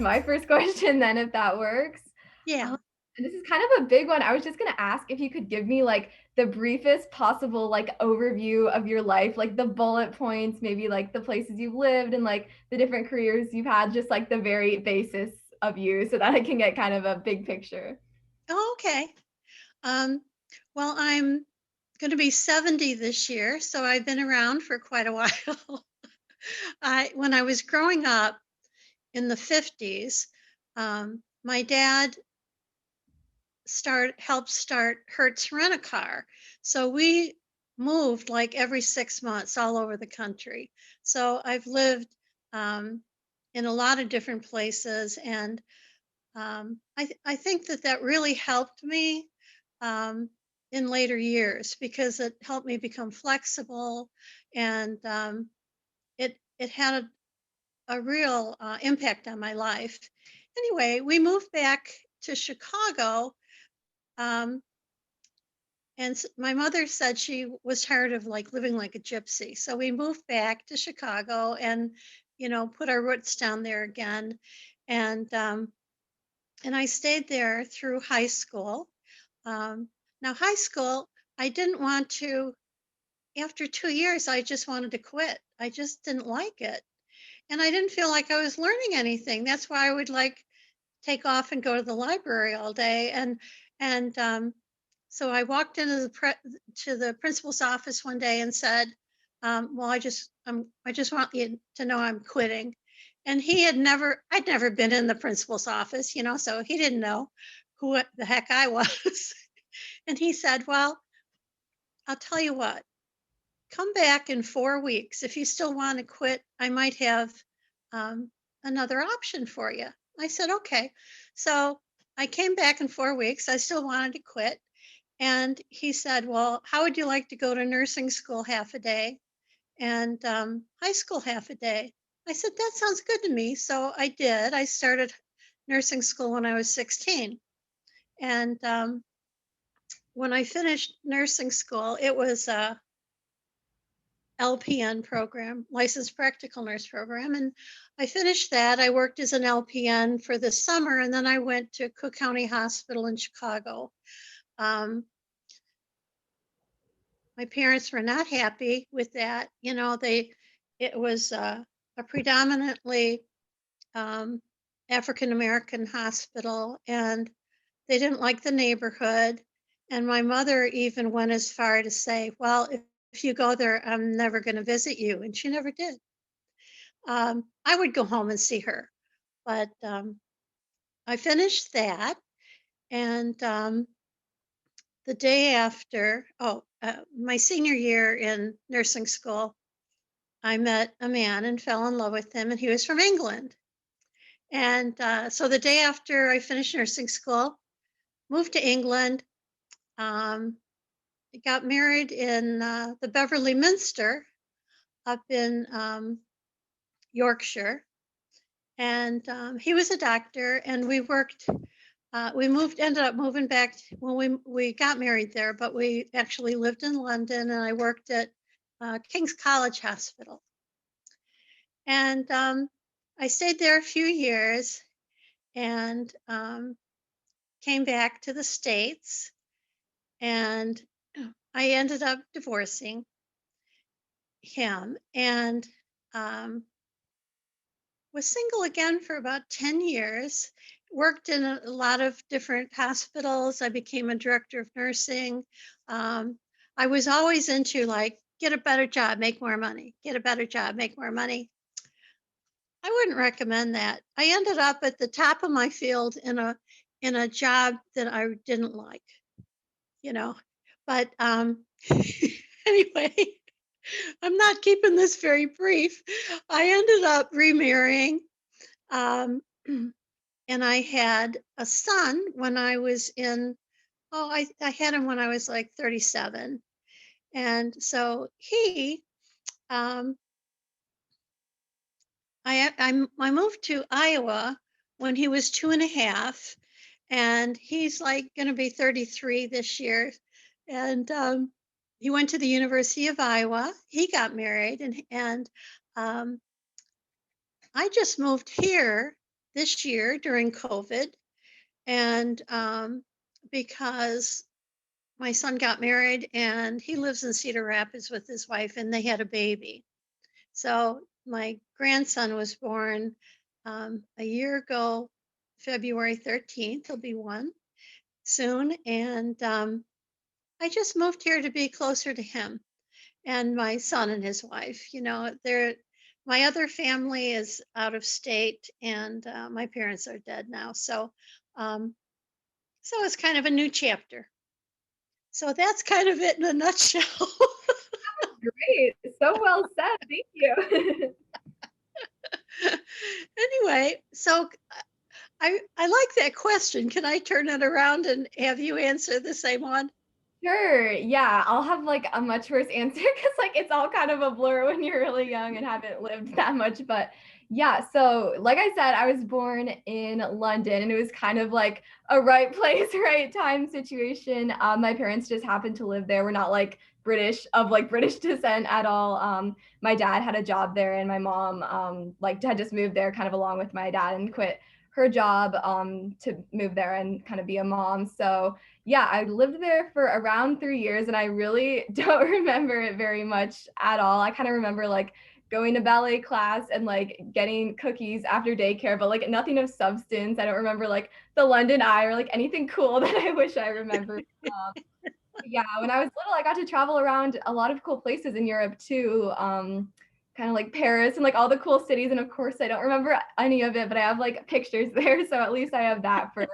my first question then, if that works. Yeah. And this is kind of a big one. I was just gonna ask if you could give me like the briefest possible like overview of your life, like the bullet points, maybe like the places you've lived and like the different careers you've had, just like the very basis of you so that I can get kind of a big picture. Oh, okay. Um, well, I'm going to be 70 this year, so I've been around for quite a while. When I was growing up in the 50s, my dad helped start Hertz Rent a Car. So we moved like every 6 months all over the country. So I've lived in a lot of different places, and I think that really helped me um, in later years because it helped me become flexible, and it had a real impact on my life. Anyway, we moved back to Chicago, um, and my mother said she was tired of like living like a gypsy, so we moved back to Chicago and put our roots down there again, and and I stayed there through high school. Now, high school, I didn't want to, after 2 years, I just wanted to quit. I just didn't like it. And I didn't feel like I was learning anything. That's why I would like take off and go to the library all day. And so I walked into to the principal's office one day and said, "Well, I just want you to know I'm quitting." And I'd never been in the principal's office, so he didn't know who the heck I was. And he said, "Well, I'll tell you what, come back in 4 weeks. If you still want to quit, I might have um, another option for you." I said, "Okay." So I came back in 4 weeks. I still wanted to quit. And he said, "Well, how would you like to go to nursing school half a day and high school half a day?" I said, "That sounds good to me." So I did. I started nursing school when I was 16. And when I finished nursing school, it was LPN program, licensed practical nurse program. And I finished that. I worked as an LPN for the summer, and then I went to Cook County Hospital in Chicago. Um, my parents were not happy with that. It was a predominantly um, African American hospital, and they didn't like the neighborhood. And my mother even went as far to say, "Well, if you go there, I'm never going to visit you." And she never did. I would go home and see her. But I finished that, and the day after, my senior year in nursing school, I met a man and fell in love with him, and he was from England. And so the day after I finished nursing school, moved to England, um, got married in the Beverly Minster up in Yorkshire. And he was a doctor, and we worked. Ended up moving back when we got married there, but we actually lived in London, and I worked at King's College Hospital. And I stayed there a few years and came back to the States, and I ended up divorcing him and um, was single again for about 10 years, worked in a lot of different hospitals. I became a director of nursing. Um, I was always into like, get a better job, make more money, get a better job, make more money. I wouldn't recommend that. I ended up at the top of my field in a job that I didn't like, you know. But anyway, I'm not keeping this very brief. I ended up remarrying. Um, and I had a son when I was I had him when I was like 37. And so um, I moved to Iowa when he was 2.5, and he's like going to be 33 this year. And he went to the University of Iowa. He got married, and I just moved here this year during COVID, and because my son got married and he lives in Cedar Rapids with his wife, and they had a baby. So my grandson was born a year ago, February 13th. He'll be one soon. And I just moved here to be closer to him and my son and his wife. My other family is out of state, and my parents are dead now. Um, so it's kind of a new chapter. So that's kind of it in a nutshell. Great. So well said. Thank you. Anyway, so I like that question. Can I turn it around and have you answer the same one? Sure. Yeah, I'll have like a much worse answer because like it's all kind of a blur when you're really young and haven't lived that much. But yeah, so like I said, I was born in London and it was kind of like a right place, right time situation. My parents just happened to live there. We're not like British of like British descent at all. My dad had a job there and my mom like had just moved there kind of along with my dad and quit her job to move there and kind of be a mom. So yeah, I lived there for around 3 years and I really don't remember it very much at all. I kind of remember like going to ballet class and like getting cookies after daycare, but like nothing of substance. I don't remember like the London Eye or like anything cool that I wish I remembered. Yeah, when I was little, I got to travel around a lot of cool places in Europe too. Kind of like Paris and like all the cool cities. And of course, I don't remember any of it, but I have like pictures there. So at least I have that for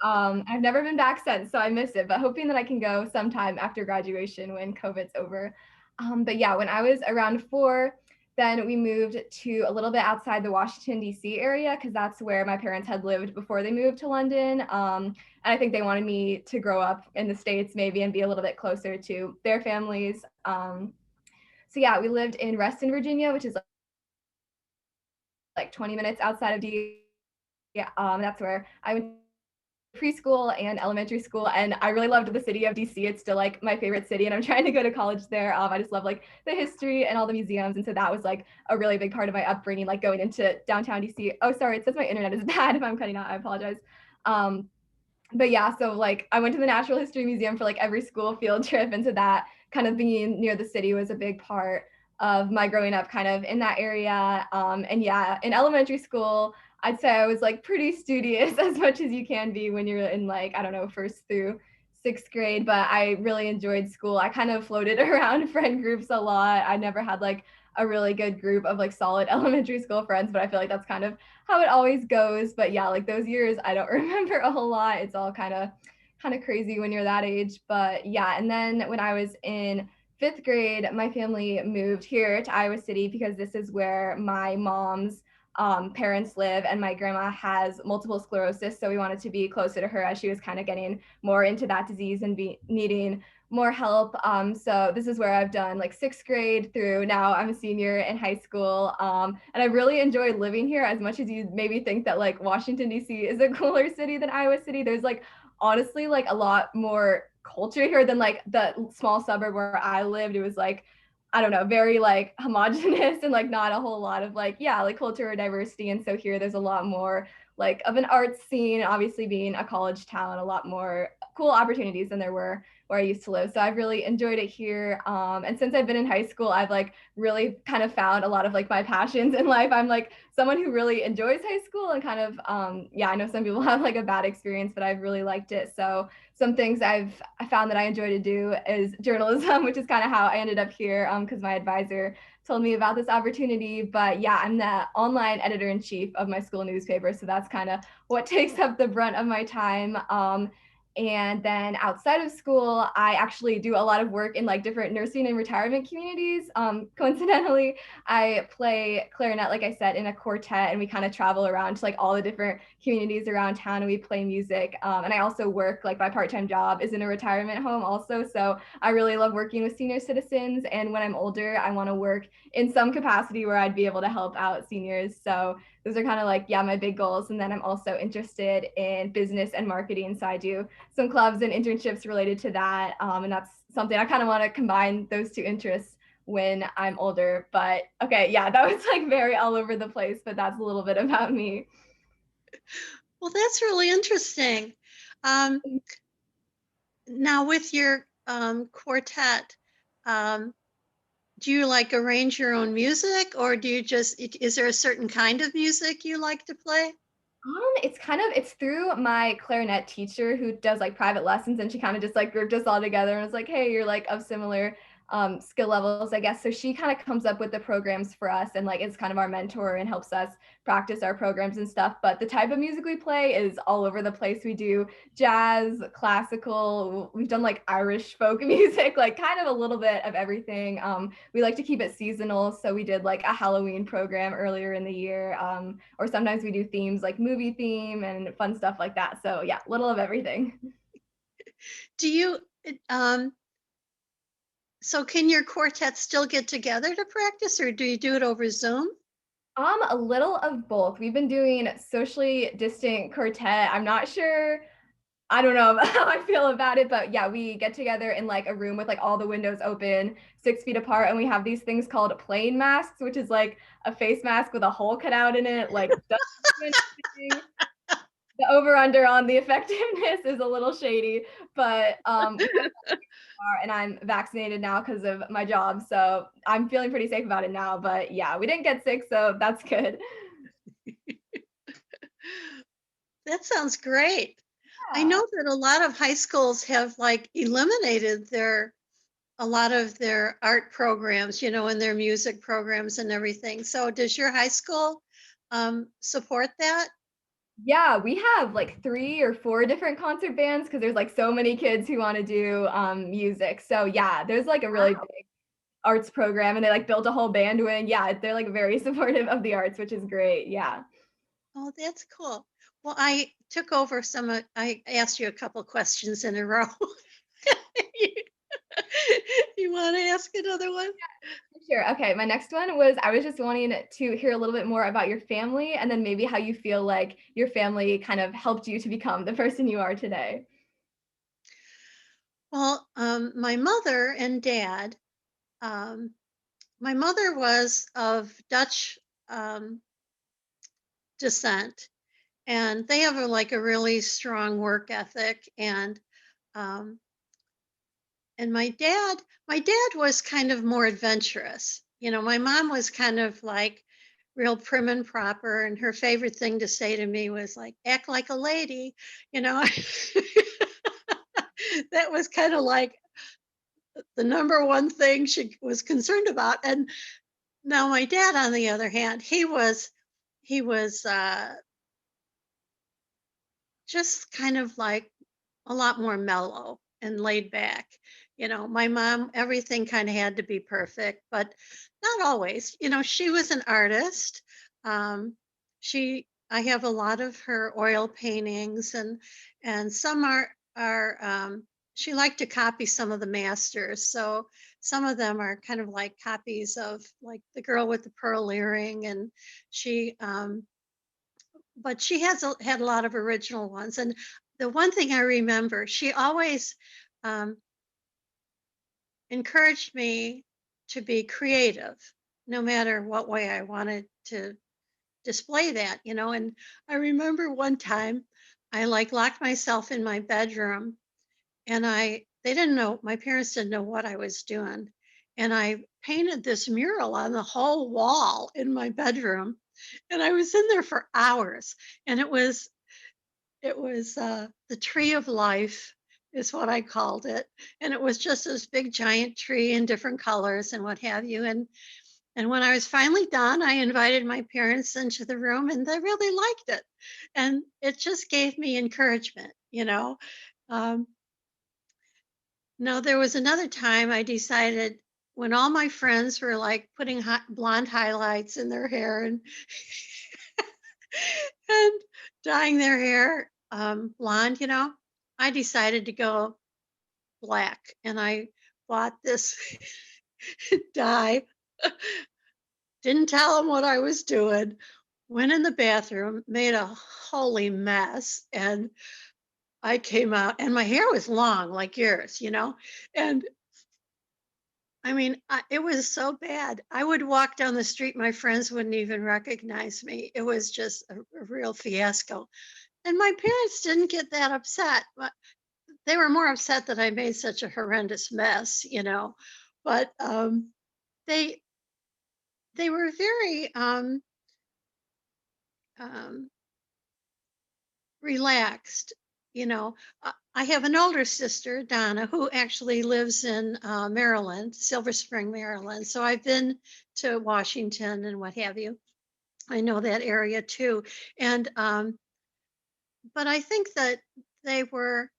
I've never been back since, so I miss it, but hoping that I can go sometime after graduation when COVID's over. But yeah, when I was around 4, then we moved to a little bit outside the Washington, D.C. area because that's where my parents had lived before they moved to London. And I think they wanted me to grow up in the States maybe and be a little bit closer to their families. So yeah, we lived in Reston, Virginia, which is like 20 minutes outside of D.C. Yeah, that's where I went preschool and elementary school, and I really loved the city of DC. It's still like my favorite city and I'm trying to go to college there. I just love like the history and all the museums, and so that was like a really big part of my upbringing, like going into downtown DC. Oh, sorry, it says my internet is bad. If I'm cutting out, I apologize. um but yeah, so like I went to the Natural History Museum for like every school field trip, and so that kind of being near the city was a big part of my growing up kind of in that area. And yeah, in elementary school, I'd say I was like pretty studious as much as you can be when you're in like, I don't know, first through sixth grade, but I really enjoyed school. I kind of floated around friend groups a lot. I never had like a really good group of like solid elementary school friends, but I feel like that's kind of how it always goes. But yeah, like those years I don't remember a whole lot. It's all kind of crazy when you're that age. But yeah, and then when I was in fifth grade, my family moved here to Iowa City because this is where my mom's parents live, and my grandma has multiple sclerosis. So we wanted to be closer to her as she was kind of getting more into that disease and be needing more help. So this is where I've done like sixth grade through now I'm a senior in high school. And I really enjoyed living here as much as you maybe think that like Washington, D.C. is a cooler city than Iowa City. There's like honestly like a lot more culture here than like the small suburb where I lived. It was like, I don't know, very like homogenous and like not a whole lot of like, yeah, like cultural diversity. And so here there's a lot more like of an arts scene, obviously being a college town, a lot more cool opportunities than there were where I used to live. So I've really enjoyed it here. And since I've been in high school, I've like really kind of found a lot of like my passions in life. I'm like someone who really enjoys high school and kind of, yeah, I know some people have like a bad experience, but I've really liked it. So some things I found that I enjoy to do is journalism, which is kind of how I ended up here because my advisor told me about this opportunity. But yeah, I'm the online editor in chief of my school newspaper. So that's kind of what takes up the brunt of my time. And then outside of school, I actually do a lot of work in like different nursing and retirement communities. Coincidentally, I play clarinet, like I said, in a quartet, and we kind of travel around to like all the different communities around town and we play music. And I also work, like my part-time job is in a retirement home also. So I really love working with senior citizens. And when I'm older, I want to work in some capacity where I'd be able to help out seniors. So those are kind of like, yeah, my big goals. And then I'm also interested in business and marketing. So I do some clubs and internships related to that. And that's something I kind of want to combine those two interests when I'm older. But okay, yeah, that was like very all over the place, but that's a little bit about me. Well, that's really interesting. Um, Now with your quartet, um, do you like arrange your own music or do you just is there a certain kind of music you like to play? It's kind of it's through my clarinet teacher who does like private lessons, and she kind of just like grouped us all together and was like, "Hey, you're like of similar skill levels, I guess." So she kind of comes up with the programs for us and like is kind of our mentor and helps us practice our programs and stuff. But the type of music we play is all over the place. We do jazz, classical, we've done like Irish folk music, like kind of a little bit of everything. We like to keep it seasonal, so we did like a Halloween program earlier in the year, or sometimes we do themes like movie theme and fun stuff like that. So yeah, little of everything. Do you so can your quartet still get together to practice or do you do it over Zoom? A little of both. We've been doing socially distant quartet. I'm not sure. I don't know how I feel about it, but yeah, we get together in like a room with like all the windows open, 6 feet apart, and we have these things called plane masks, which is like a face mask with a hole cut out in it. Like, doesn't do anything. The over under on the effectiveness is a little shady, but we have and I'm vaccinated now because of my job, so I'm feeling pretty safe about it now. But yeah, we didn't get sick, so that's good. That sounds great. I Yeah. know that a lot of high schools have like eliminated their a lot of their art programs, and their music programs and everything. So does your high school support that? Yeah, we have like 3 or 4 different concert bands because there's like so many kids who want to do music. So yeah, there's like a really Wow. big arts program, and they like built a whole band wing. Yeah, they're like very supportive of the arts, which is great. Yeah. Oh, that's cool. Well, I took over I asked you a couple questions in a row. You want to ask another one? Sure. Okay. My next one was I was just wanting to hear a little bit more about your family and then maybe how you feel like your family kind of helped you to become the person you are today. Well, my mother and dad, um, my mother was of Dutch descent, and they have like a really strong work ethic. Um, and my dad was kind of more adventurous. My mom was kind of like real prim and proper, and her favorite thing to say to me was like, "Act like a lady," you know. That was kind of like the number one thing she was concerned about. And now my dad, on the other hand, he was just kind of like a lot more mellow and laid back. My mom, everything kind of had to be perfect, but not always. She was an artist. I have a lot of her oil paintings, and some she liked to copy some of the masters. So some of them are kind of like copies of like the girl with the pearl earring, and she, but she had a lot of original ones. And the one thing I remember, she always um, encouraged me to be creative, no matter what way I wanted to display that. And I remember one time I like locked myself in my bedroom, and they didn't know, my parents didn't know what I was doing. And I painted this mural on the whole wall in my bedroom. And I was in there for hours. And it was the tree of life is what I called it. And it was just this big giant tree in different colors and what have you. And when I was finally done, I invited my parents into the room and they really liked it. And it just gave me encouragement. Um, Now there was another time I decided, when all my friends were like putting blonde highlights in their hair and and dyeing their hair blonde. I decided to go black, and I bought this dye. Didn't tell them what I was doing. Went in the bathroom, made a holy mess, and I came out, and my hair was long like yours. And I mean, it was so bad. I would walk down the street, my friends wouldn't even recognize me. It was just a real fiasco. And my parents didn't get that upset. But they were more upset that I made such a horrendous mess, you know. But they they were very um, relaxed. You know, I have an older sister, Donna, who actually lives in Maryland, Silver Spring, Maryland. So I've been to Washington and what have you. I know that area too. And, but I think that they were,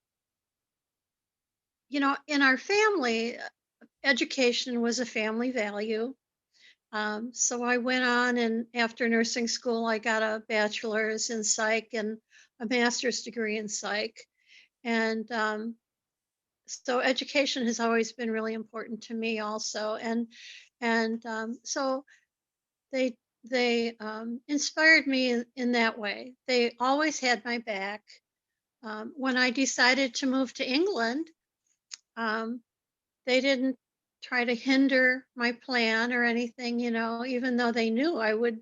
in our family, education was a family value. So I went on, and after nursing school, I got a bachelor's in psych and a master's degree in psych. And so education has always been really important to me also. And so they inspired me in that way. They always had my back. When I decided to move to England, um, they didn't try to hinder my plan or anything, even though they knew I would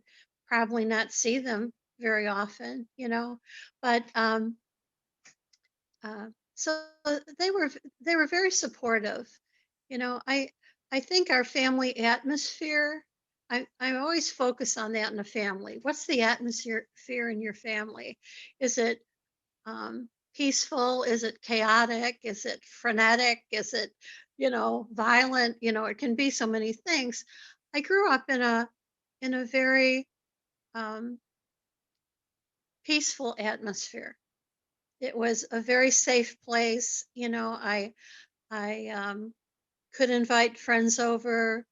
probably not see them very often. But so they were very supportive. I think our family atmosphere. I always focus on that in a family. What's the atmosphere in your family? Is it peaceful? Is it chaotic? Is it frenetic? Is it, violent? It can be so many things. I grew up in a very um, peaceful atmosphere. It was a very safe place. I could invite friends over.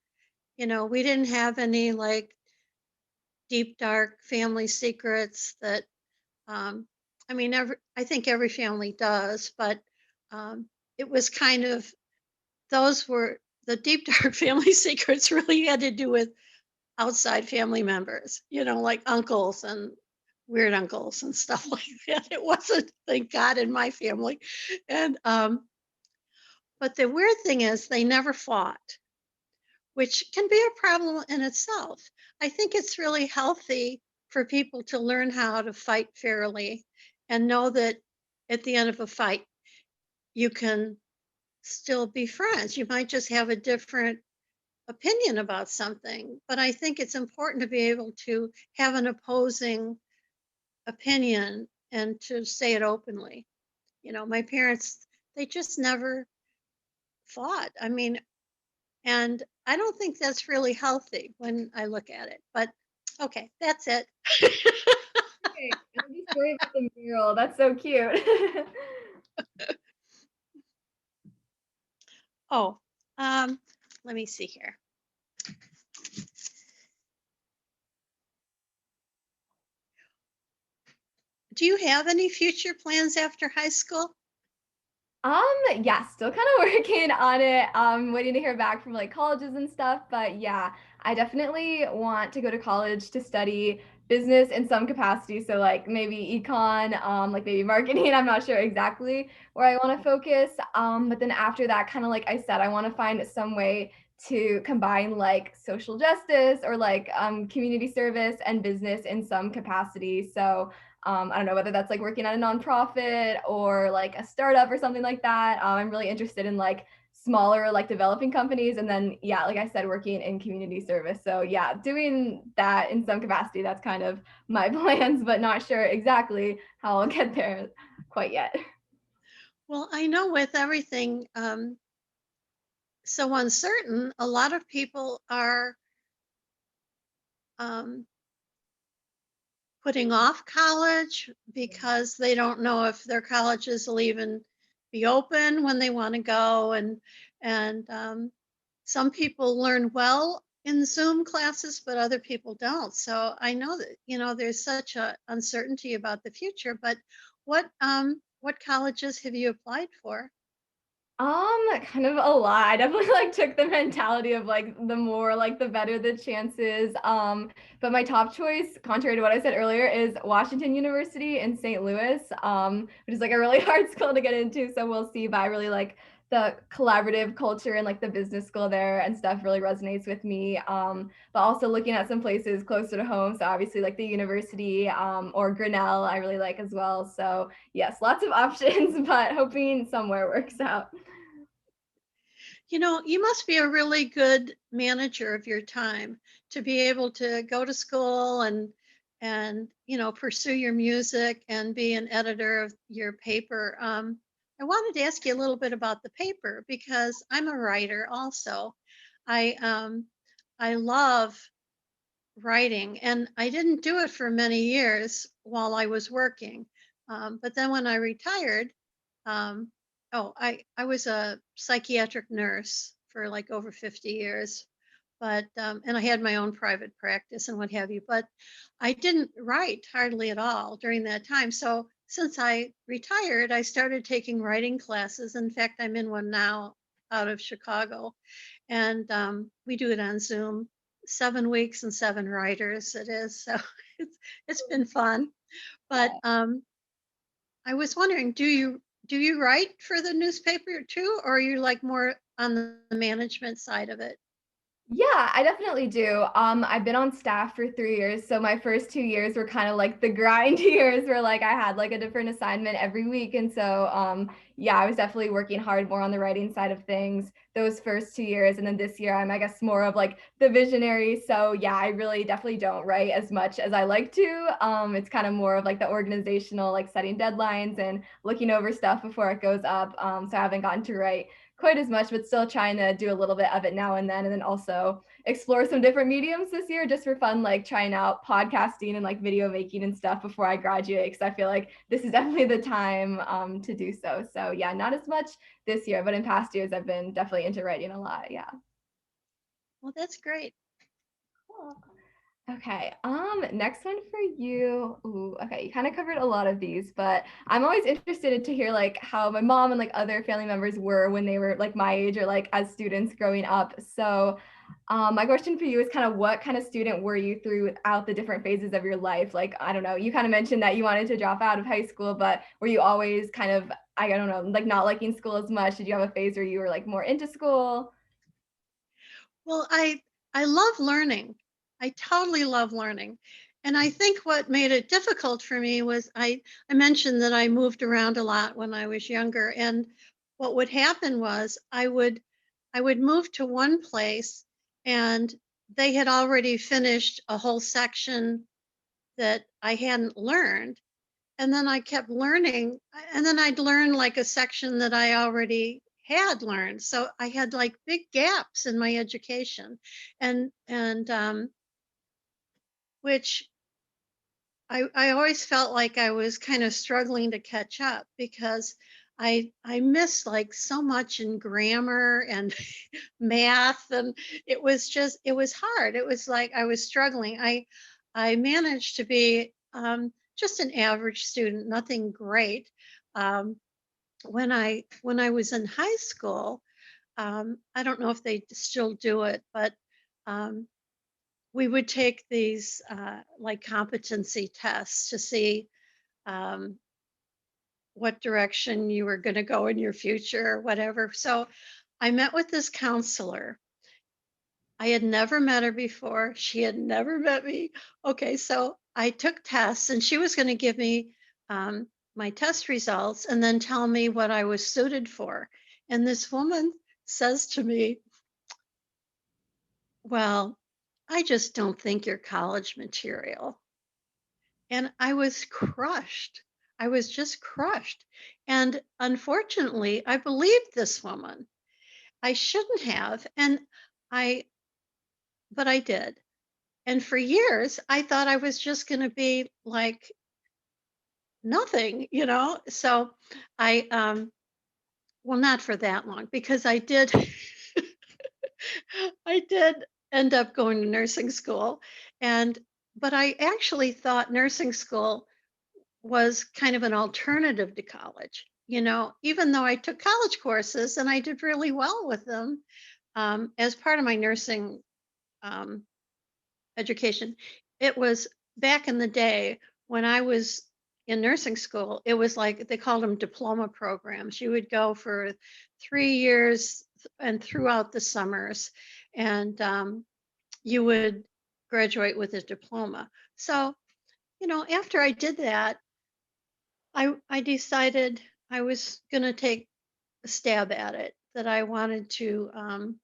We didn't have any like deep dark family secrets that um, I mean, I think every family does, but um, it was kind of those were the deep dark family secrets really had to do with outside family members, like uncles and weird uncles and stuff like that. It wasn't, thank God, in my family. And but the weird thing is they never fought, which can be a problem in itself. I think it's really healthy for people to learn how to fight fairly and know that at the end of a fight, you can still be friends. You might just have a different opinion about something, but I think it's important to be able to have an opposing opinion and to say it openly. My parents, they just never fought. I mean, and I don't think that's really healthy when I look at it. But okay, that's it. Okay, I love the story about the mural. That's so cute. Oh, um, let me see here. Do you have any future plans after high school? Um, yeah, still kind of working on it. Waiting to hear back from like colleges and stuff. But yeah, I definitely want to go to college to study business in some capacity. So like maybe econ, like maybe marketing. I'm not sure exactly where I want to focus. But then after that, kind of like I said, I want to find some way to combine like social justice or like community service and business in some capacity. So I don't know whether that's like working at a nonprofit or like a startup or something like that. I'm really interested in like smaller like developing companies, and then yeah, like I said, working in community service. So yeah, doing that in some capacity. That's kind of my plans, but not sure exactly how I'll get there quite yet. Well, I know with everything so uncertain, a lot of people are um, putting off college because they don't know if their colleges will even be open when they want to go, and some people learn well in Zoom classes, but other people don't. So I know that there's such a uncertainty about the future. But what colleges have you applied for? Kind of a lot. I definitely like took the mentality of like the more like the better the chances. But my top choice, contrary to what I said earlier, is Washington University in St. Louis, which is like a really hard school to get into. So we'll see. But I really like the collaborative culture and like the business school there and stuff really resonates with me. But also looking at some places closer to home. So obviously like the university or Grinnell, I really like as well. So yes, lots of options, but hoping somewhere works out. You must be a really good manager of your time to be able to go to school and pursue your music and be an editor of your paper. I wanted to ask you a little bit about the paper because I'm a writer also. I love writing, and I didn't do it for many years while I was working. But then when I retired, um, I was a psychiatric nurse for like over 50 years, but and I had my own private practice and what have you. But I didn't write hardly at all during that time. So since I retired, I started taking writing classes. In fact, I'm in one now out of Chicago, and we do it on Zoom. 7 weeks and 7 writers it is, so it's been fun. But I was wondering, do you write for the newspaper too, or are you like more on the management side of it? Yeah, I definitely do. I've been on staff for 3 years, so my first 2 years were kinda like the grind years where, like, I had, like, a different assignment every week, and so, yeah, I was definitely working hard more on the writing side of things those first 2 years, and then this year, I'm, I guess, more of, like, the visionary, so, yeah, I really definitely don't write as much as I like to. It's kinda more of, like, the organizational, like, setting deadlines and looking over stuff before it goes up, so I haven't gotten to write quite as much, but still trying to do a little bit of it now and then. And then also explore some different mediums this year just for fun, like trying out podcasting and like video making and stuff before I graduate. Cause I feel like this is definitely the time to do so. So yeah, not as much this year, but in past years, I've been definitely into writing a lot. Yeah. Well, that's great. Cool. Okay. Next one for you. Ooh, okay. You kind of covered a lot of these, but I'm always interested to hear like how my mom and like other family members were when they were like my age or like as students growing up. So, my question for you is kind of what kind of student were you throughout the different phases of your life? Like, I don't know, you kind of mentioned that you wanted to drop out of high school, but were you always kind of, I don't know, like not liking school as much? Did you have a phase where you were like more into school? Well, I love learning. I totally love learning. And I think what made it difficult for me was I mentioned that I moved around a lot when I was younger. And what would happen was I would move to one place and they had already finished a whole section that I hadn't learned. And then I kept learning, and then I'd learn like a section that I already had learned. So I had like big gaps in my education, and which I always felt like I was kind of struggling to catch up because I missed like so much in grammar and math, and it was hard. It was like I was struggling. I managed to be just an average student, nothing great. Um, when I was in high school, I don't know if they still do it, but um, we would take these like competency tests to see um, what direction you were going to go in your future or whatever. So I met with this counselor. I had never met her before. She had never met me. Okay, so I took tests, and she was going to give me my test results and then tell me what I was suited for. And this woman says to me, "Well, I just don't think you're college material." And I was crushed. I was just crushed. And unfortunately, I believed this woman. I shouldn't have. I, but I did. And for years, I thought I was just going to be like nothing. So well, not for that long because I did, I did end up going to nursing school. And, but I actually thought nursing school was kind of an alternative to college. Even though I took college courses and I did really well with them as part of my nursing um, education, it was back in the day when I was in nursing school, it was like they called them diploma programs. You would go for 3 years and throughout the summers, and you would graduate with a diploma. So, after I did that, I decided I was going to take a stab at it, that I wanted to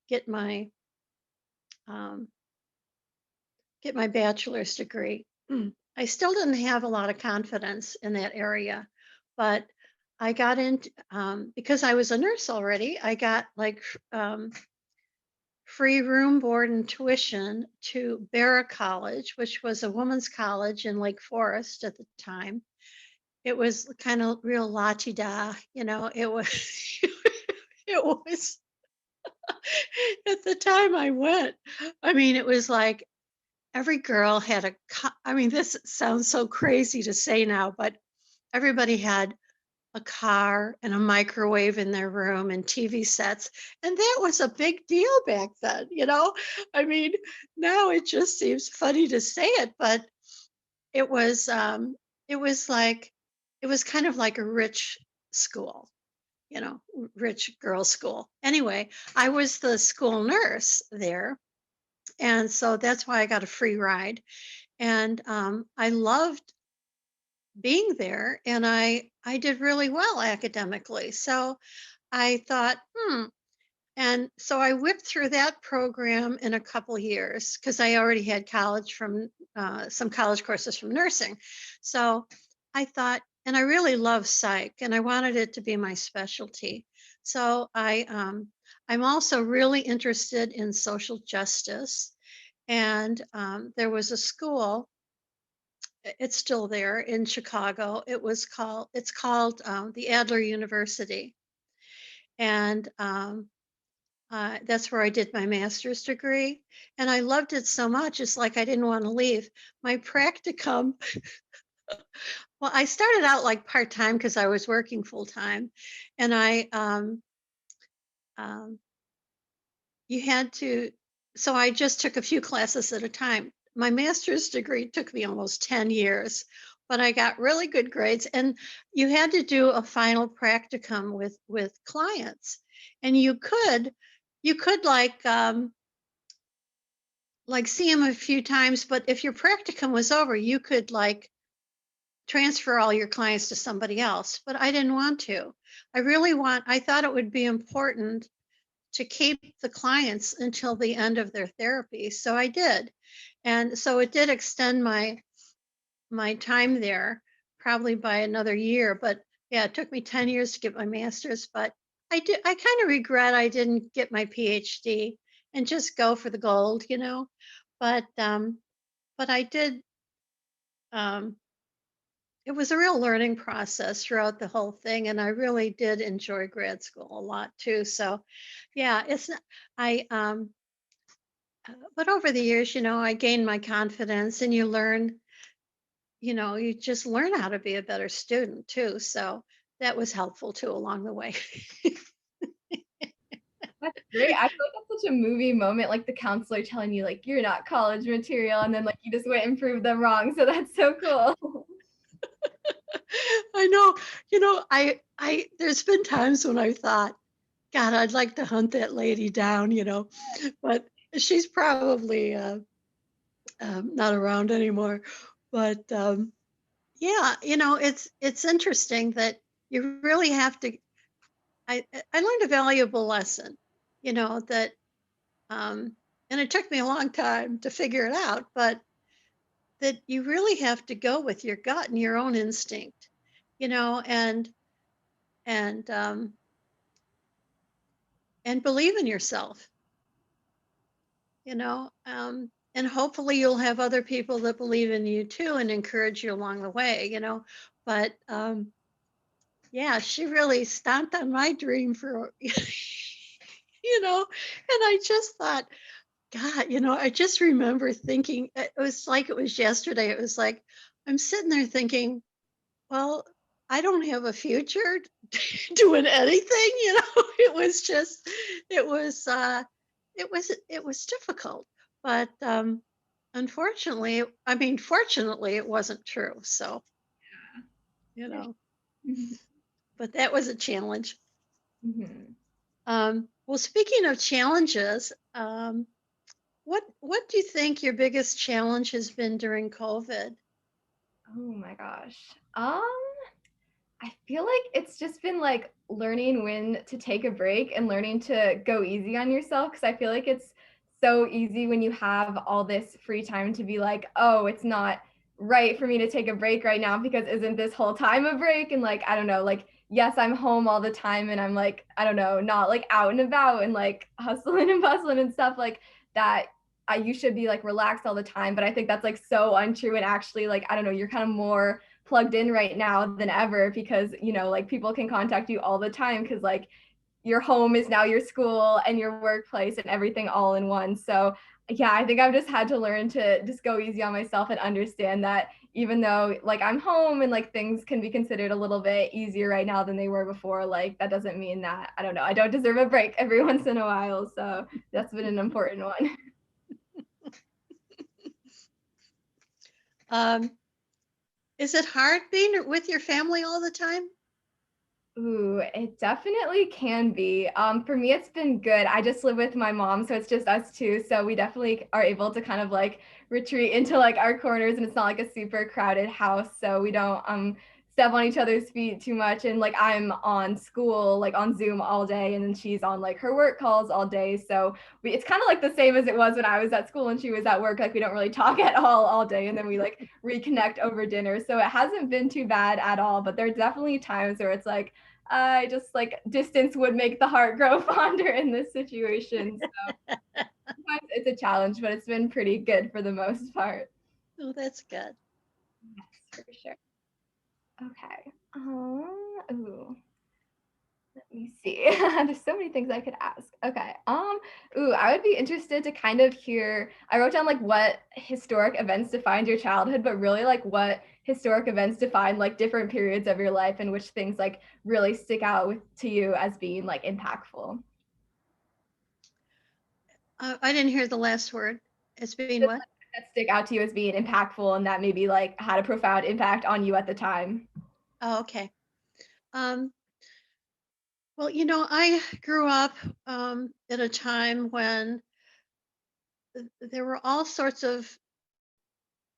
get my um, get my bachelor's degree. I still didn't have a lot of confidence in that area, but I got into because I was a nurse already. I got like free room, board, and tuition to Barra College, which was a women's college in Lake Forest at the time. It was kind of real la ti da, It was it was at the time I went. I mean, it was like every girl had I mean, this sounds so crazy to say now, but everybody had a car and a microwave in their room and TV sets. And that was a big deal back then. I mean, now it just seems funny to say it, but it was it was like it was kind of like a rich school, rich girls school. Anyway, I was the school nurse there. And so that's why I got a free ride. And I loved being there, and I did really well academically. So I thought, and so I whipped through that program in a couple years because I already had college from some college courses from nursing. So I thought, and I really love psych, and I wanted it to be my specialty. So I'm also really interested in social justice, and there was a school, it's still there in Chicago. It's called the Adler University. And that's where I did my master's degree. And I loved it so much. It's like I didn't want to leave. My practicum, well, I started out like part time because I was working full time. And um, you had to, so I just took a few classes at a time. My master's degree took me almost 10 years, but I got really good grades. And you had to do a final practicum with clients. And you could like see them a few times, but if your practicum was over, you could like transfer all your clients to somebody else. But I didn't want to. I thought it would be important to keep the clients until the end of their therapy. So I did. And so it did extend my time there probably by another year. But yeah, it took me 10 years to get my master's, but I kind of regret I didn't get my PhD and just go for the gold. But I did um it was a real learning process throughout the whole thing, and I really did enjoy grad school a lot too. So yeah, it's not, I but over the years, I gained my confidence, and you just learn how to be a better student too. So that was helpful too along the way. That's great. I feel like that's such a movie moment, like the counselor telling you like you're not college material, and then like you just went and proved them wrong. So that's so cool. I know, there's been times when I thought, God, I'd like to hunt that lady down, but she's probably not around anymore. But yeah, it's interesting that you really have to. I learned a valuable lesson, that um, and it took me a long time to figure it out, but that you really have to go with your gut and your own instinct, you know, and and um, and believe in yourself, and hopefully you'll have other people that believe in you too and encourage you along the way. But yeah, she really stomped on my dream for, and I just thought, God, I just remember thinking, it was like it was yesterday. It was like, I'm sitting there thinking, well, I don't have a future doing anything. It was just, it was, it was difficult. But unfortunately, I mean, fortunately, it wasn't true. So, you For know, sure. but that was a challenge. Mhm. Well, speaking of challenges, what do you think your biggest challenge has been during COVID? Oh my gosh. I feel like it's just been like learning when to take a break and learning to go easy on yourself because I feel like it's so easy when you have all this free time to be like, oh, it's not right for me to take a break right now because isn't this whole time a break? And like, I don't know, like, yes, I'm home all the time and I'm like, I don't know, not like out and about and like hustling and bustling and stuff like that. You should be like relaxed all the time. But I think that's like so untrue. And actually, like, I don't know, you're kind of more plugged in right now than ever because like people can contact you all the time because like your home is now your school and your workplace and everything all in one. So yeah, I think I've just had to learn to just go easy on myself and understand that even though like I'm home and like things can be considered a little bit easier right now than they were before, like that doesn't mean that I don't know, I don't deserve a break every once in a while. So that's been an important one. Um, is it hard being with your family all the time? Ooh, it definitely can be. For me, it's been good. I just live with my mom, so it's just us two. So we definitely are able to kind of like retreat into like our corners, and it's not like a super crowded house, so we don't step on each other's feet too much. And like I'm on school, like on Zoom all day, and then she's on like her work calls all day. So it's kind of like the same as it was when I was at school and she was at work. Like we don't really talk at all day, and then we like reconnect over dinner. So it hasn't been too bad at all. But there are definitely times where it's like I just like distance would make the heart grow fonder in this situation. So sometimes it's a challenge, but it's been pretty good for the most part. Oh, that's good. Yes, for sure. Okay. Ooh, let me see. There's so many things I could ask. Okay. Ooh, I would be interested to kind of hear. I wrote down like what historic events defined your childhood, but really like what historic events define like different periods of your life and which things like really stick out to you as being like impactful. I didn't hear the last word. It's being Just what? like that stick out to you as being impactful and that maybe like had a profound impact on you at the time. Oh, okay. Um, well, I grew up at a time when there were all sorts of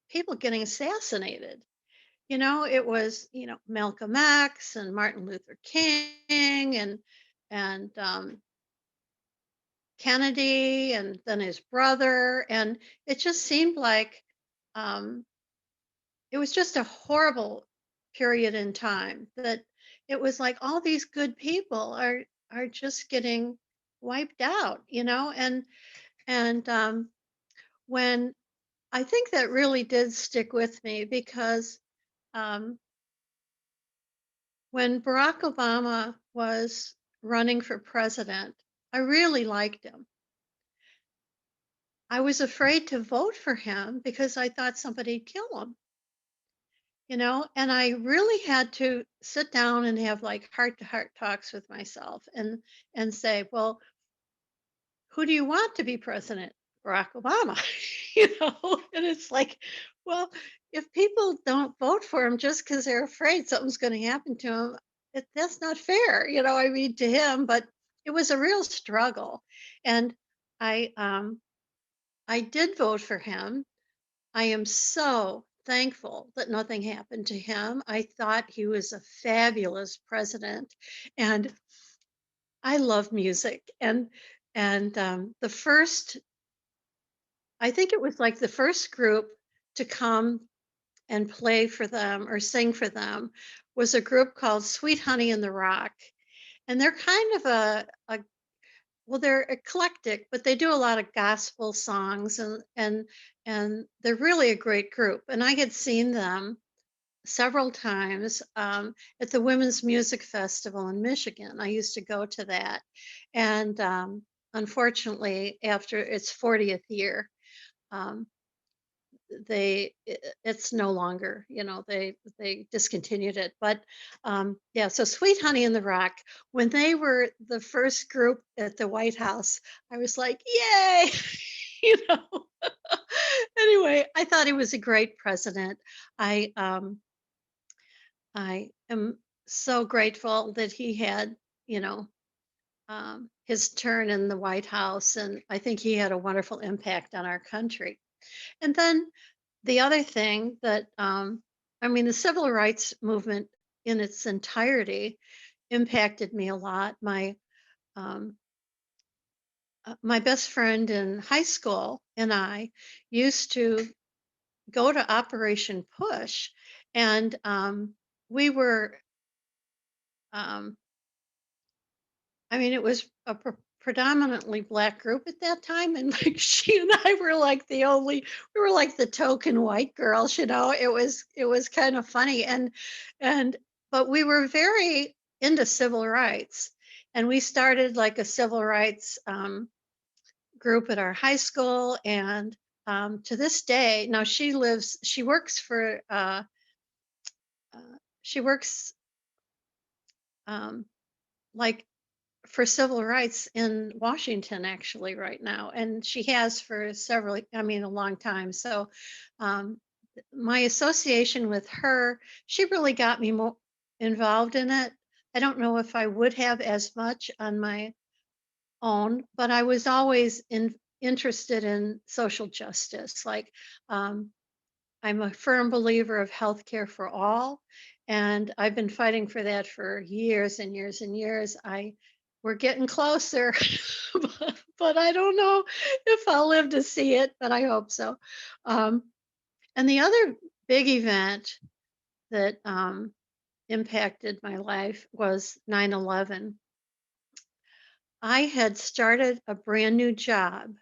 people getting assassinated. It was, Malcolm X and Martin Luther King and Kennedy and then his brother. And it just seemed like um, it was just a horrible period in time that it was like all these good people are just getting wiped out, and when I think that really did stick with me because um, when Barack Obama was running for president, I really liked him. I was afraid to vote for him because I thought somebody'd kill him, and I really had to sit down and have like heart to heart talks with myself and say, well, who do you want to be president? Barack Obama, and it's like, well, if people don't vote for him just because they're afraid something's going to happen to him, that's not fair, I mean, to him. But it was a real struggle, and I did vote for him. I am so thankful that nothing happened to him. I thought he was a fabulous president, and I love music. And the first, I think it was like the first group to come and play for them or sing for them was a group called Sweet Honey in the Rock. And they're kind of a well, they're eclectic, but they do a lot of gospel songs and they're really a great group. And I had seen them several times at the Women's Music Festival in Michigan. I used to go to that, and unfortunately, after its 40th year, um, it's no longer. They discontinued it. But yeah, so Sweet Honey in the Rock, when they were the first group at the White House, I was like, yay! you know. Anyway, I thought he was a great president. I I am so grateful that he had, you know, his turn in the White House, and I think he had a wonderful impact on our country. And then the other thing that, I mean, the civil rights movement in its entirety impacted me a lot. Um, my best friend in high school and I used to go to Operation Push, and we were um, I mean, it was a predominantly black group at that time, and like she and I were like we were like the token white girls, you know. It was kind of funny, and but we were very into civil rights, and we started like a civil rights group at our high school, and to this day, now she works for she works um, like for civil rights in Washington actually right now, and she has for several, I mean, a long time. So, um, my association with her, she really got me more involved in it. I don't know if I would have as much on my own, but I was always interested in social justice. Like, um, I'm a firm believer of healthcare for all, and I've been fighting for that for years and years and years. We're getting closer, but I don't know if I'll live to see it, but I hope so. Um, and the other big event that impacted my life was 9/11. I had started a brand new job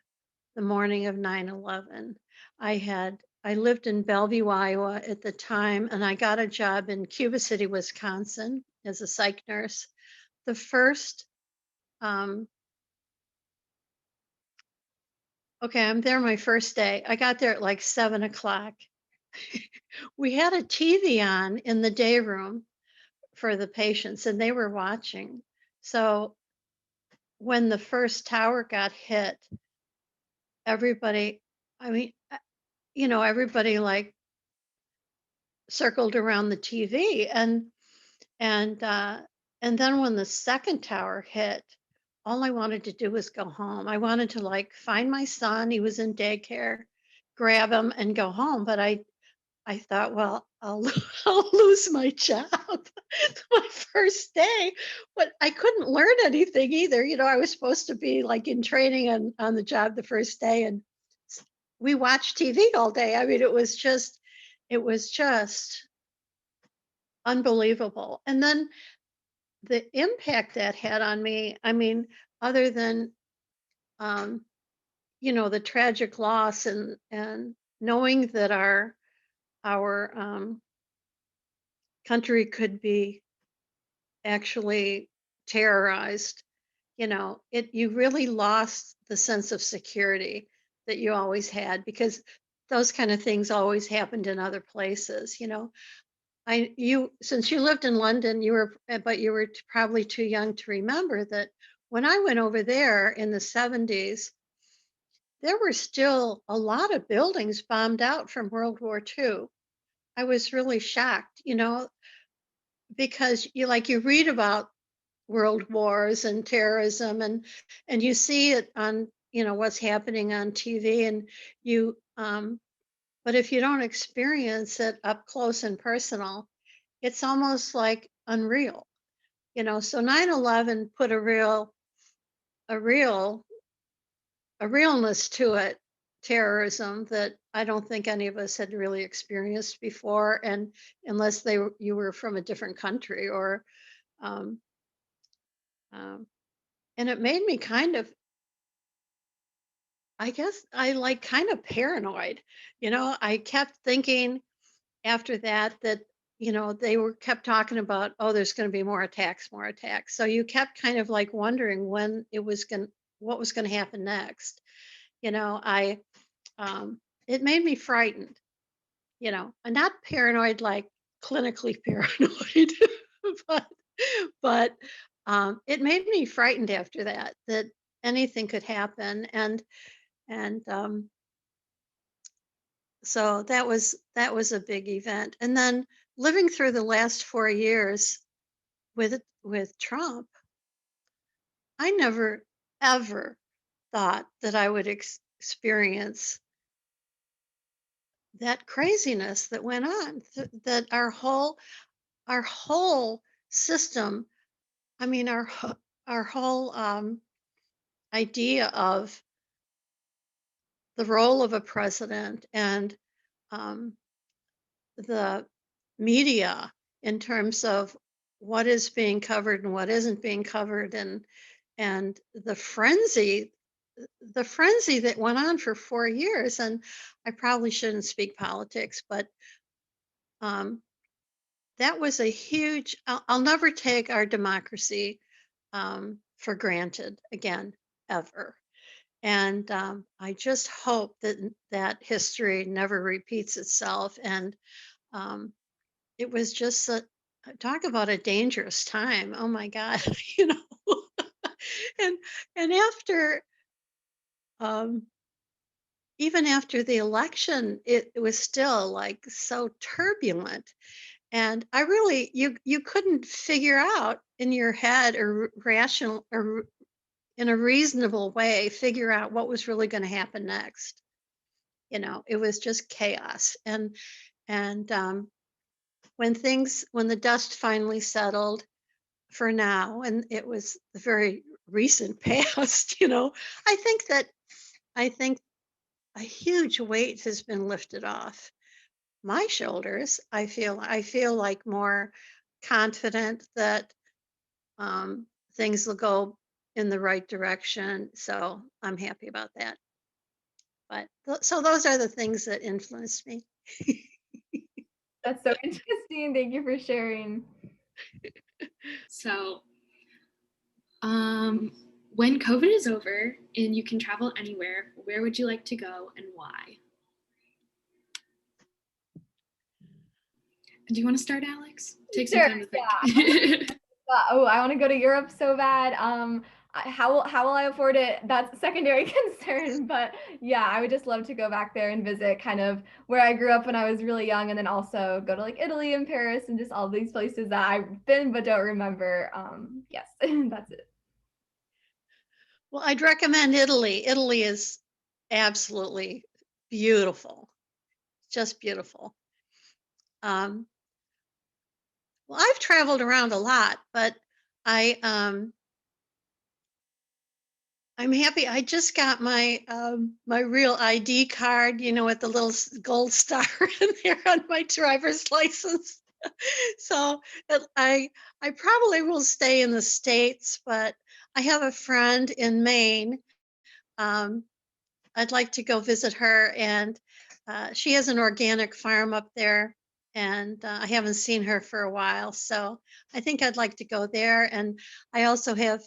the morning of 9/11. I lived in Bellevue, Iowa at the time, and I got a job in Cuba City, Wisconsin as a psych nurse. The first um okay, I'm there my first day. I got there at like 7 o'clock. We had a TV on in the day room for the patients and they were watching. So when the first tower got hit, everybody, I mean, everybody like circled around the TV, and and then when the second tower hit, all I wanted to do was go home. I wanted to like find my son, he was in daycare, grab him and go home, but I thought, well, I'll lose my job my first day, but I couldn't learn anything either. I was supposed to be like in training on the job the first day, and s- we watched TV all day. I mean, it was just unbelievable. And then the impact that had on me, I mean, other than um, the tragic loss and knowing that our country could be actually terrorized, it you really lost the sense of security that you always had, because those kind of things always happened in other places. Since you lived in London, but you were probably too young to remember that when I went over there in the 70s, there were still a lot of buildings bombed out from World War II. I was really shocked, because you read about world wars and terrorism, and you see it on, what's happening on TV, and you but if you don't experience it up close and personal, it's almost like unreal. So 9/11 put a real a realness to it, terrorism that I don't think any of us had really experienced before, and unless you were from a different country, or um, um, and it made me kind of, I guess I like kind of paranoid. I kept thinking after that they were kept talking about, oh, there's going to be more attacks, more attacks. So you kept kind of like wondering what was going to happen next. I it made me frightened. I'm not paranoid like clinically paranoid, but it made me frightened after that anything could happen, and so that was a big event. And then living through the last 4 years with Trump, I never ever thought that I would experience that craziness that went on. That our whole system. I mean, our whole idea of the role of a president and um, the media in terms of what is being covered and what isn't being covered, and the frenzy that went on for 4 years. And I probably shouldn't speak politics, but um, that was a huge. I'll never take our democracy for granted again, ever. And I just hope that history never repeats itself. And um, it was just talk about a dangerous time. Oh my God, you know. and and after um, even after the election, it was still like so turbulent. And I really, you couldn't figure out in your head or rational or in a reasonable way figure out what was really going to happen next. It was just chaos. And when the dust finally settled for now, and it was the very recent past, I think a huge weight has been lifted off my shoulders. I feel like more confident that um, things will go in the right direction. So I'm happy about that. But so those are the things that influenced me. That's so interesting. Thank you for sharing. So, um, when COVID is over and you can travel anywhere, where would you like to go and why? Do you want to start, Alex? Take some Sure. time to think. Yeah. I want to go to Europe so bad. How will I afford it? That's a secondary concern. But yeah, I would just love to go back there and visit kind of where I grew up when I was really young, and then also go to like Italy and Paris and just all these places that I've been but don't remember. Yes, that's it. Well, I'd recommend Italy. Italy is absolutely beautiful, just beautiful. Um, well, I've traveled around a lot, but I I'm happy. I just got my real ID card, with the little gold star in there on my driver's license. So I probably will stay in the States, but I have a friend in Maine. Um, I'd like to go visit her, and she has an organic farm up there, and I haven't seen her for a while, so I think I'd like to go there. And I also have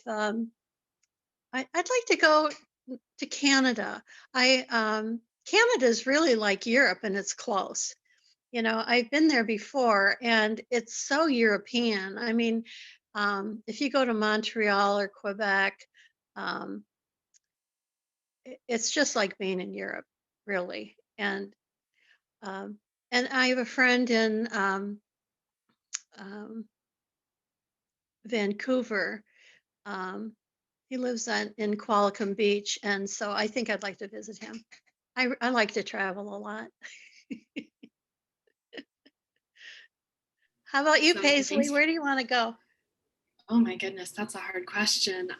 I'd like to go to Canada. Canada is really like Europe, and it's close. I've been there before, and it's so European. I mean, if you go to Montreal or Quebec, um, it's just like being in Europe, really. Um, and I have a friend in um, Vancouver. Um, he lives in Qualicum Beach, and so I think I'd like to visit him. I like to travel a lot. How about you, So, Paisley? thanks. Where do you want to go? Oh my goodness, that's a hard question.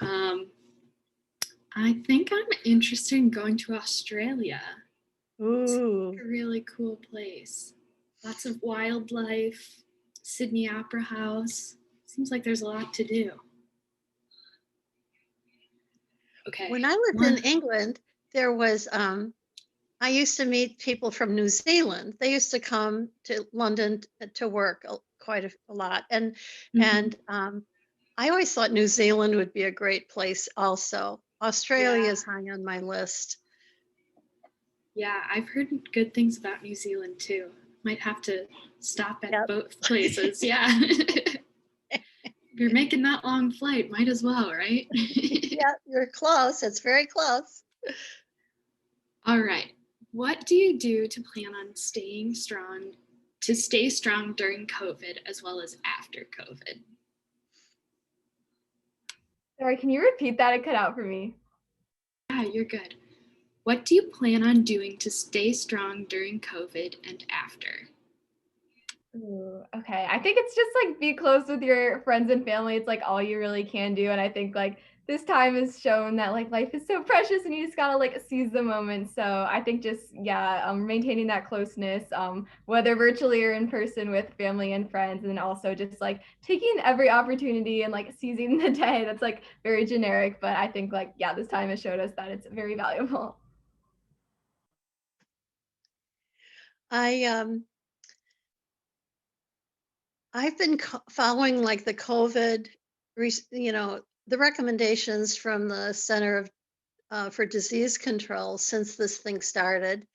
I think I'm interested in going to Australia. Seems Ooh. like a really cool place. Lots of wildlife, Sydney Opera House. Seems like there's a lot to do. When Okay, I lived in one. England, there was I used to meet people from New Zealand. They used to come to London to work quite a lot, and Mhm. and I always thought New Zealand would be a great place. Also, Australia Yeah, is high on my list. yeah, I've heard good things about New Zealand too. Might have to stop at Yep. both places. Yeah. If you're making that long flight, might as well, right? Yeah, you're close. It's very close. All right. What do you do to plan on staying strong to stay strong during COVID as well as after COVID? Sorry, can you repeat that? It cut out for me. Yeah, you're good. What do you plan on doing to stay strong during COVID and after? Ooh, okay. I think it's just like be close with your friends and family. It's like all you really can do. And I think like this time has shown that like life is so precious and you just gotta like seize the moment. So I think just yeah, maintaining that closeness, whether virtually or in person with family and friends, and then also just like taking every opportunity and like seizing the day. That's like very generic, but I think like yeah, this time has showed us that it's very valuable. I I've been following like the COVID, the recommendations from the Center of for Disease Control since this thing started,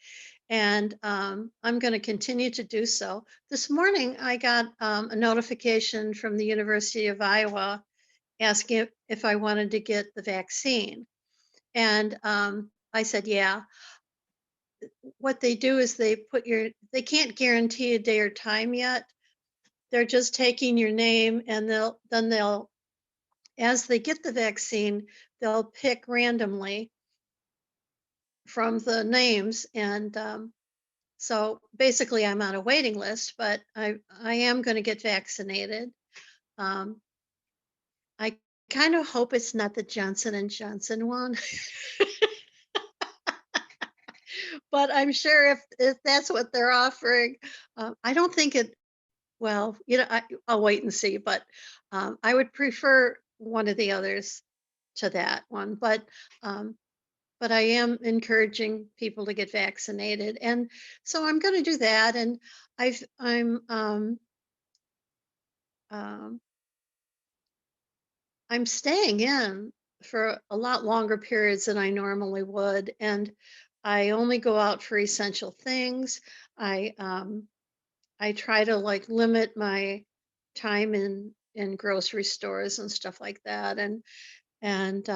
and I'm going to continue to do so. This morning, I got a notification from the University of Iowa asking if I wanted to get the vaccine, and I said, yeah. What they do is they can't guarantee a day or time yet. They're just taking your name, and they'll as they get the vaccine, they'll pick randomly from the names, and so basically I'm on a waiting list, but I am going to get vaccinated. Um, I kind of hope it's not the Johnson and Johnson one, but I'm sure if that's what they're offering, I don't think it. Well, I'll wait and see, but I would prefer one of the others to that one. Um, but I am encouraging people to get vaccinated, and so I'm going to do that. And I'm um, I'm staying in for a lot longer periods than I normally would, and I only go out for essential things. I I try to like limit my time in grocery stores and stuff like that, and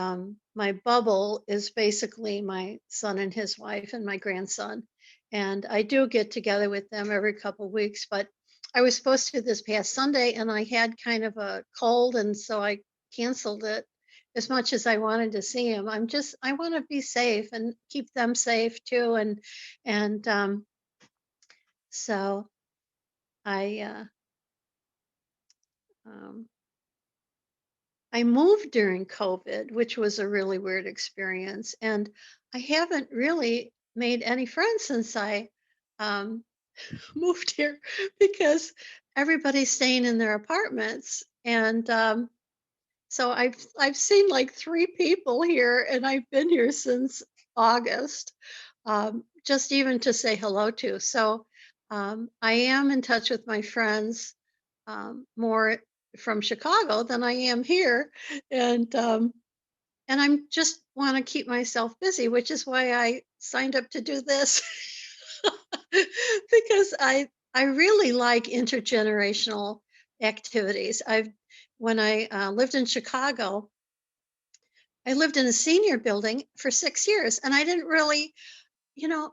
my bubble is basically my son and his wife and my grandson. And I do get together with them every couple weeks, but I was supposed to this past Sunday and I had kind of a cold, and so I canceled it. As much as I wanted to see him, I want to be safe and keep them safe too. And so I um, I moved during COVID, which was a really weird experience, and I haven't really made any friends since I um, moved here because everybody's staying in their apartments, and so I've seen like three people here, and I've been here since August, just even to say hello to. So I am in touch with my friends more from Chicago than I am here, and I'm just want to keep myself busy, which is why I signed up to do this because I really like intergenerational activities. When I lived in Chicago, I lived in a senior building for 6 years, and I didn't really,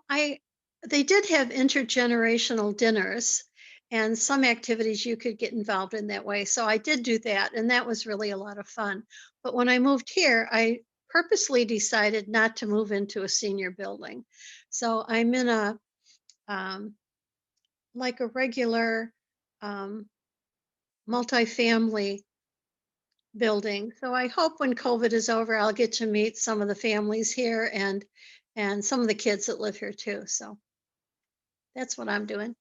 I they did have intergenerational dinners and some activities you could get involved in that way. So I did do that, and that was really a lot of fun. But when I moved here, I purposely decided not to move into a senior building. So I'm in a um, like a regular um, multifamily building. So I hope when COVID is over, I'll get to meet some of the families here and some of the kids that live here too. So that's what I'm doing.